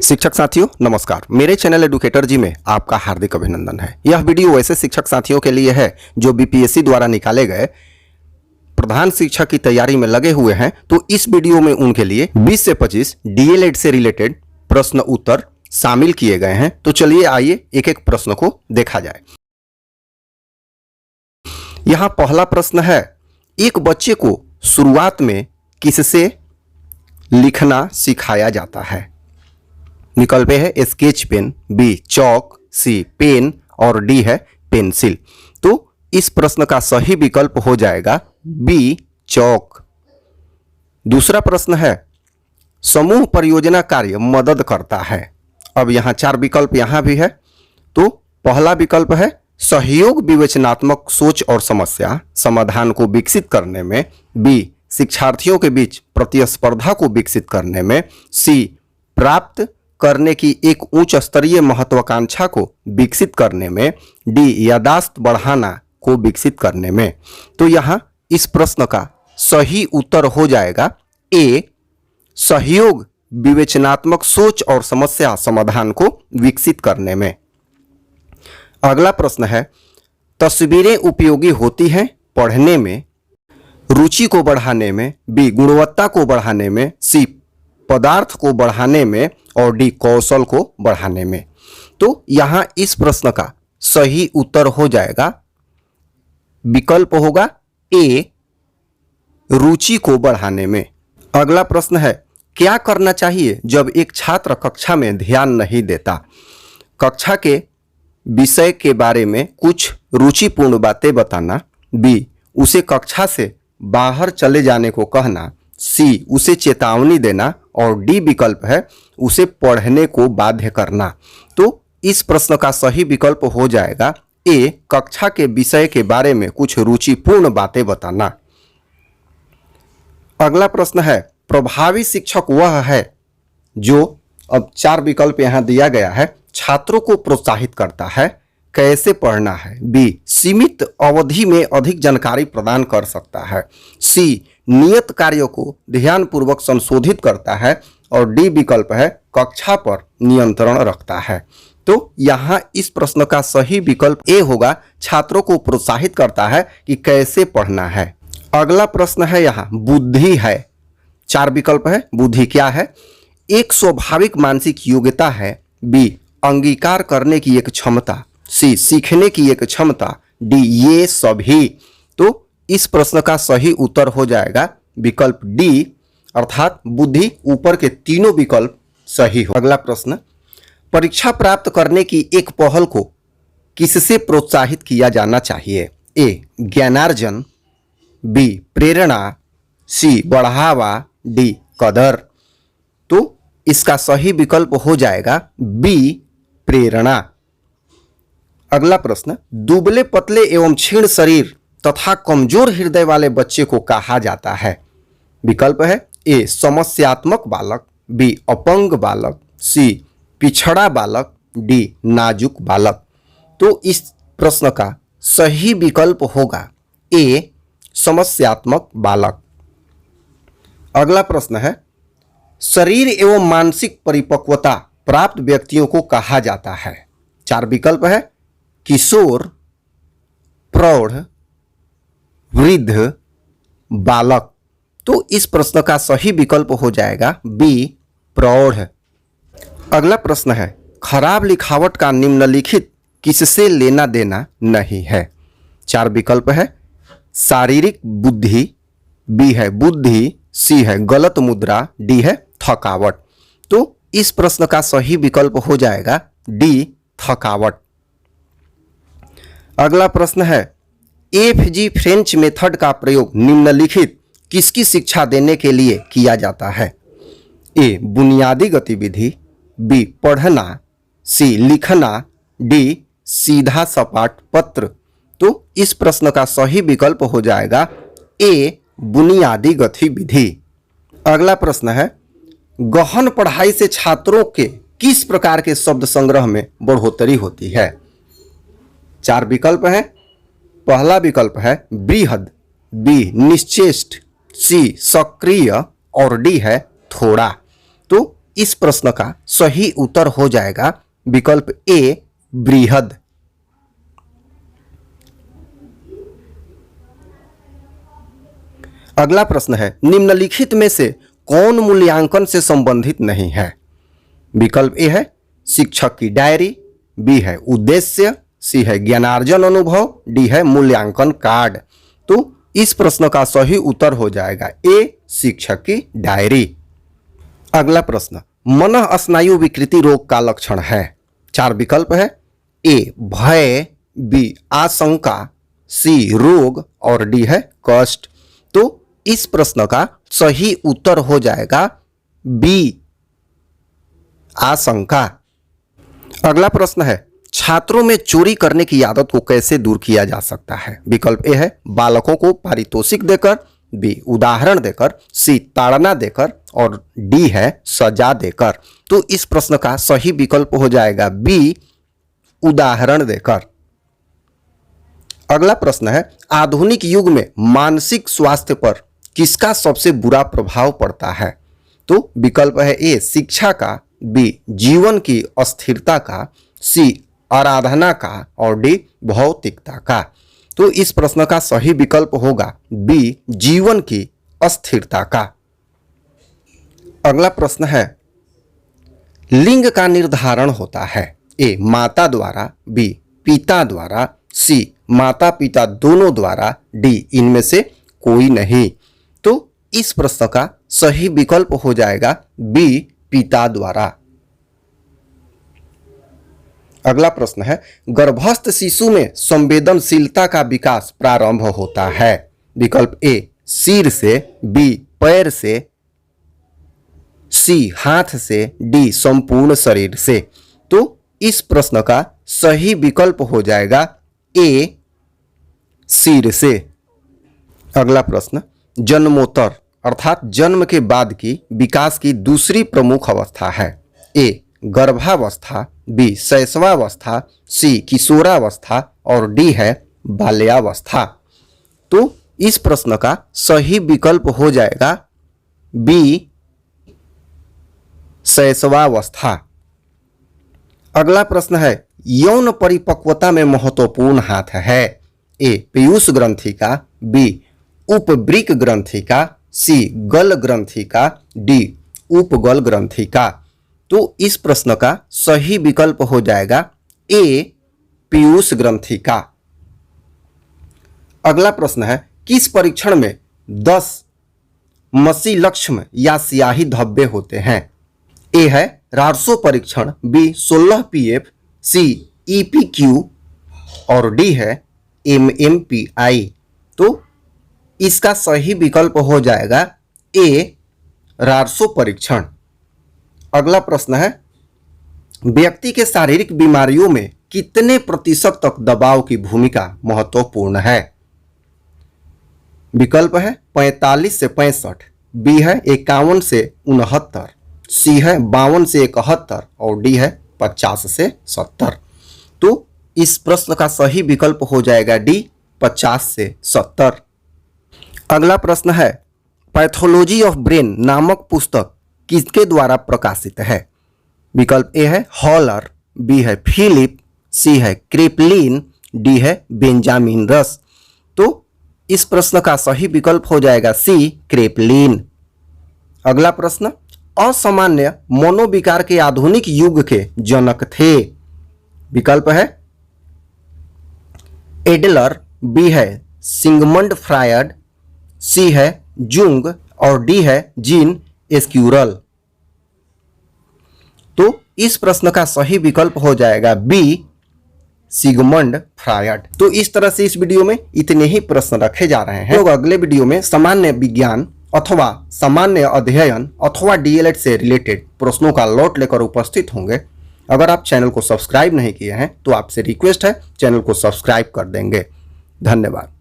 शिक्षक साथियों नमस्कार। मेरे चैनल एडुकेटर जी में आपका हार्दिक अभिनंदन है। यह वीडियो ऐसे शिक्षक साथियों के लिए है जो बीपीएससी द्वारा निकाले गए प्रधान शिक्षक की तैयारी में लगे हुए हैं। तो इस वीडियो में उनके लिए 20 से 25 डीएलएड से रिलेटेड प्रश्न उत्तर शामिल किए गए हैं। तो चलिए आइए एक एक प्रश्न को देखा जाए। यहां पहला प्रश्न है, एक बच्चे को शुरुआत में किससे लिखना सिखाया जाता है? विकल्प ए है स्केच पेन, बी चौक, सी पेन और डी है पेंसिल। तो इस प्रश्न का सही विकल्प हो जाएगा बी चौक। दूसरा प्रश्न है, समूह परियोजना कार्य मदद करता है। अब यहां चार विकल्प यहां भी है। तो पहला विकल्प है सहयोग विवेचनात्मक सोच और समस्या समाधान को विकसित करने में, बी शिक्षार्थियों के बीच प्रतिस्पर्धा को विकसित करने में, सी प्राप्त करने की एक उच्च स्तरीय महत्वाकांक्षा को विकसित करने में, डी यादाश्त बढ़ाना को विकसित करने में। तो यहां इस प्रश्न का सही उत्तर हो जाएगा ए सहयोग विवेचनात्मक सोच और समस्या समाधान को विकसित करने में। अगला प्रश्न है, तस्वीरें उपयोगी होती हैं पढ़ने में, रुचि को बढ़ाने में, बी गुणवत्ता को बढ़ाने में, सी पदार्थ को बढ़ाने में और डी कौशल को बढ़ाने में। तो यहां इस प्रश्न का सही उत्तर हो जाएगा, विकल्प होगा ए रुचि को बढ़ाने में। अगला प्रश्न है, क्या करना चाहिए जब एक छात्र कक्षा में ध्यान नहीं देता? कक्षा के विषय के बारे में कुछ रुचिपूर्ण बातें बताना, बी उसे कक्षा से बाहर चले जाने को कहना, सी उसे चेतावनी देना और डी विकल्प है उसे पढ़ने को बाध्य करना। तो इस प्रश्न का सही विकल्प हो जाएगा ए कक्षा के विषय के बारे में कुछ रुचिपूर्ण बातें बताना। अगला प्रश्न है, प्रभावी शिक्षक वह है जो, अब चार विकल्प यहां दिया गया है, छात्रों को प्रोत्साहित करता है, कैसे पढ़ना है, बी सीमित अवधि में अधिक जानकारी प्रदान कर सकता है, सी नियत कार्यों को ध्यानपूर्वक संशोधित करता है और डी विकल्प है कक्षा पर नियंत्रण रखता है। तो यहां इस प्रश्न का सही विकल्प ए होगा, छात्रों को प्रोत्साहित करता है कि कैसे पढ़ना है। अगला प्रश्न है यहां बुद्धि है। चार विकल्प है, बुद्धि क्या है? एक स्वाभाविक मानसिक योग्यता है, बी अंगीकार करने की एक क्षमता, सी सीखने की एक क्षमता, डी ये सभी। तो इस प्रश्न का सही उत्तर हो जाएगा विकल्प डी, अर्थात बुद्धि। ऊपर के तीनों विकल्प सही हो। अगला प्रश्न, परीक्षा प्राप्त करने की एक पहल को किससे प्रोत्साहित किया जाना चाहिए? ए ज्ञानार्जन, बी प्रेरणा, सी बढ़ावा, डी कदर। तो इसका सही विकल्प हो जाएगा बी प्रेरणा। अगला प्रश्न, दुबले पतले एवं क्षीण शरीर तथा कमजोर हृदय वाले बच्चे को कहा जाता है। विकल्प है ए समस्यात्मक बालक, बी अपंग बालक, सी पिछड़ा बालक, डी नाजुक बालक। तो इस प्रश्न का सही विकल्प होगा ए समस्यात्मक बालक। अगला प्रश्न है, शरीर एवं मानसिक परिपक्वता प्राप्त व्यक्तियों को कहा जाता है। चार विकल्प है, किशोर, प्रौढ़, वृद्ध, बालक। तो इस प्रश्न का सही विकल्प हो जाएगा बी प्रौढ़। अगला प्रश्न है, खराब लिखावट का निम्नलिखित किससे लेना देना नहीं है? चार विकल्प है, शारीरिक बुद्धि, बी है बुद्धि, सी है गलत मुद्रा, डी है थकावट। तो इस प्रश्न का सही विकल्प हो जाएगा डी थकावट। अगला प्रश्न है, एफजी फ्रेंच मेथड का प्रयोग निम्नलिखित किसकी शिक्षा देने के लिए किया जाता है? ए बुनियादी गतिविधि, बी पढ़ना, सी लिखना, डी सीधा सपाट पत्र। तो इस प्रश्न का सही विकल्प हो जाएगा ए बुनियादी गतिविधि। अगला प्रश्न है, गहन पढ़ाई से छात्रों के किस प्रकार के शब्द संग्रह में बढ़ोतरी होती है? चार विकल्प हैं। पहला विकल्प है बृहद, बी निश्चेष्ट, सी सक्रिय और डी है थोड़ा। तो इस प्रश्न का सही उत्तर हो जाएगा विकल्प ए बृहद। अगला प्रश्न है निम्नलिखित में से कौन मूल्यांकन से संबंधित नहीं है? विकल्प ए है शिक्षक की डायरी, बी है उद्देश्य, सी है ज्ञानार्जन अनुभव, डी है मूल्यांकन कार्ड। तो इस प्रश्न का सही उत्तर हो जाएगा ए शिक्षक की डायरी। अगला प्रश्न मन स्नायु विकृति रोग का लक्षण है। 4 विकल्प है ए भय, बी आशंका, सी रोग और डी है कष्ट। तो इस प्रश्न का सही उत्तर हो जाएगा बी आशंका। अगला प्रश्न है छात्रों में चोरी करने की आदत को कैसे दूर किया जा सकता है? विकल्प ए है बालकों को पारितोषिक देकर, बी उदाहरण देकर, सी ताड़ना देकर और डी है सजा देकर। तो इस प्रश्न का सही विकल्प हो जाएगा बी उदाहरण देकर। अगला प्रश्न है आधुनिक युग में मानसिक स्वास्थ्य पर किसका सबसे बुरा प्रभाव पड़ता है? तो विकल्प है ए शिक्षा का, बी जीवन की अस्थिरता का, सी आराधना का और डी भौतिकता का। तो इस प्रश्न का सही विकल्प होगा बी जीवन की अस्थिरता का। अगला प्रश्न है लिंग का निर्धारण होता है ए माता द्वारा, बी पिता द्वारा, सी माता पिता दोनों द्वारा, डी इनमें से कोई नहीं। तो इस प्रश्न का सही विकल्प हो जाएगा बी पिता द्वारा। अगला प्रश्न है गर्भस्थ शिशु में संवेदनशीलता का विकास प्रारंभ होता है। विकल्प ए सिर से, बी पैर से, सी हाथ से, डी संपूर्ण शरीर से। तो इस प्रश्न का सही विकल्प हो जाएगा ए सिर से। अगला प्रश्न जन्मोत्तर अर्थात जन्म के बाद की विकास की दूसरी प्रमुख अवस्था है ए गर्भावस्था, बी शैशवावस्था, सी किशोरावस्था और डी है बाल्यावस्था। तो इस प्रश्न का सही विकल्प हो जाएगा बी शैशवावस्था। अगला प्रश्न है यौन परिपक्वता में महत्वपूर्ण हाथ है ए पीयूष ग्रंथि का, बी उपवृक्क ग्रंथि का, सी गल ग्रंथि का, डी उपगल ग्रंथि का। तो इस प्रश्न का सही विकल्प हो जाएगा ए पीयूष ग्रंथि का। अगला प्रश्न है किस परीक्षण में 10 मसी लक्ष्म या स्याही धब्बे होते हैं? ए है रार्सो परीक्षण, बी 16 पीएफ, सी ईपीक्यू और डी है एमएमपीआई। तो इसका सही विकल्प हो जाएगा ए रार्सो परीक्षण। अगला प्रश्न है व्यक्ति के शारीरिक बीमारियों में कितने प्रतिशत तक दबाव की भूमिका महत्वपूर्ण है? विकल्प है 45 से 65, बी है 51 से 69, सी है 52 से 71 और डी है 50 से 70। तो इस प्रश्न का सही विकल्प हो जाएगा डी 50 से 70। अगला प्रश्न है पैथोलॉजी ऑफ ब्रेन नामक पुस्तक किसके द्वारा प्रकाशित है? विकल्प ए है हॉलर, बी है फिलिप, सी है क्रेपलिन, डी है बेंजामिन रस। तो इस प्रश्न का सही विकल्प हो जाएगा सी क्रेपलिन। अगला प्रश्न असामान्य मनोविकार के आधुनिक युग के जनक थे। विकल्प है एडलर, बी है सिगमंड फ्रायड, सी है जुंग और डी है जीन एस्क्यूरल। तो इस प्रश्न का सही विकल्प हो जाएगा बी सिगमंड फ्रायड। तो इस तरह से इस वीडियो में इतने ही प्रश्न रखे जा रहे हैं। लोग अगले वीडियो में सामान्य विज्ञान अथवा सामान्य अध्ययन अथवा डीएलएड से रिलेटेड प्रश्नों का लॉट लेकर उपस्थित होंगे। अगर आप चैनल को सब्सक्राइब नहीं किए हैं तो आपसे रिक्वेस्ट है चैनल को सब्सक्राइब कर देंगे। धन्यवाद।